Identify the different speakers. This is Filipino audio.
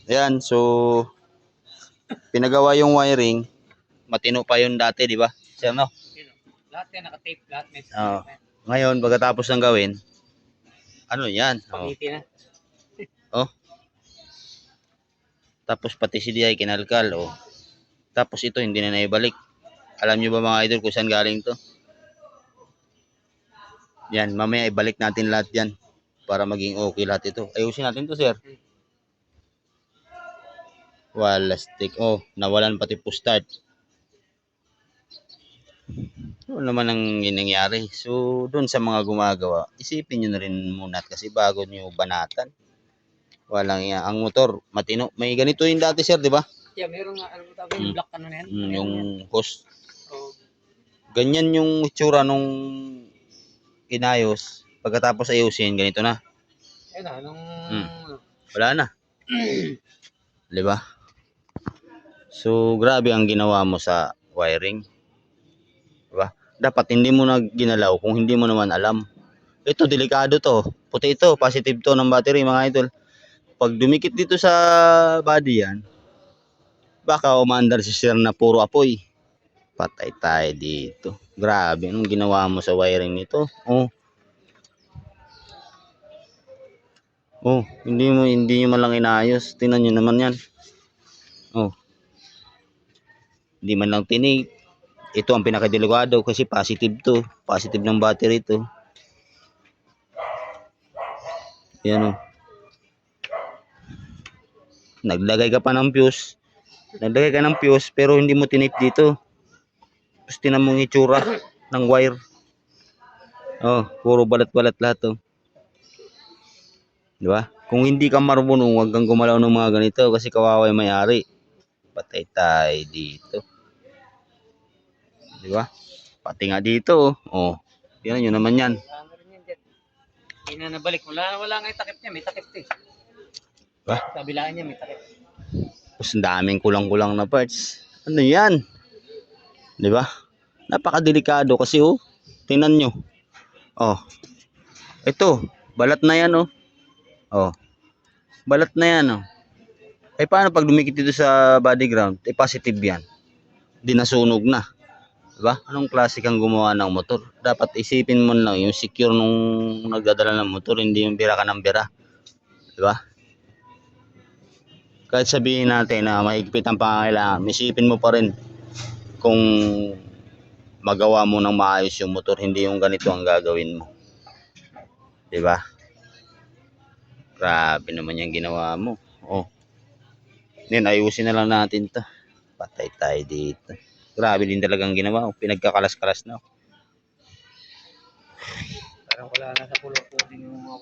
Speaker 1: Ayan, so pinagawa yung wiring. Matino pa yun dati, di ba? Sir, no?
Speaker 2: Lahat yan, naka-tape, lahat may
Speaker 1: Oo. Ngayon, pagkatapos ng gawin, ano yan? Oh.
Speaker 2: pangiti na.
Speaker 1: Oh. Tapos pati si DI kinalkal, oh. Tapos ito, hindi na naibalik. Alam nyo ba mga idol kung saan galing to? Yan, mamaya ibalik natin lahat yan para maging okay lahat ito. Ayusin natin to, sir. Wala stick. Oh, nawalan pati po start. Ano naman ang nangyari? So, doon sa mga gumagawa, isipin nyo na rin muna kasi bago nyo banatan. Walang yan. Ang motor, matino. May ganito yung dati, sir, di ba?
Speaker 2: Yeah, meron nga, ano tawag yung black ano na yan?
Speaker 1: Yung hose.
Speaker 2: Oh.
Speaker 1: Ganyan yung itsura nung inayos. Pagkatapos ayusin, ganito na.
Speaker 2: Ayun na, nung...
Speaker 1: Wala na. Di ba? So, grabe ang ginawa mo sa wiring. Diba? Dapat hindi mo na ginalaw kung hindi mo naman alam. Ito, delikado to. Puti ito, positive to ng battery, mga idol. Pag dumikit dito sa body yan, baka umandar si sir na puro apoy. Patay tayo dito. Grabe, anong ginawa mo sa wiring nito? Oh. Oh, hindi nyo man lang inayos. Tingnan nyo naman yan. Oh. Hindi man lang tinig. Ito ang pinakadelikado kasi positive to. Positive ng battery to. Yan o. Naglagay ka pa ng fuse. Naglagay ka ng fuse pero hindi mo tinip dito. Tapos tinan mo yung itsura ng wire. Oh, puro balat-balat lahat to. Diba? Kung hindi ka marunong, huwag kang gumalaw ng mga ganito kasi kawawa yung may-ari. Patay tayo dito. Diba? Pati nga dito, oh. Tingnan nyo naman yan.
Speaker 2: Hindi na nabalik. Wala nga yung takip niya. May takip eh.
Speaker 1: Diba?
Speaker 2: Kabilaan niya may takip.
Speaker 1: Tapos ang daming kulang-kulang na parts. Ano yan? Diba? Napakadelikado kasi oh. Tingnan nyo. Oh. Ito, balat na yan oh. Oh. Balat na yan oh. Eh paano pag dumikit dito sa body ground? Eh positive yan. Di nasunog na. Diba? Anong klase kang gumawa ng motor? Dapat isipin mo lang yung secure nung nagdadala ng motor, hindi yung bira ka ng bira. Diba? Kahit sabihin natin na mahigpit ang pangangailangan, isipin mo pa rin kung magawa mo ng maayos yung motor, hindi yung ganito ang gagawin mo. Diba? Grabe naman yung ginawa mo. Oh. Then ayusin na lang natin to. Patay tayo dito. Grabe din talagang ginawa. Pinagkakalas-kalas na.
Speaker 2: Parang wala na sa pulo-pulo yung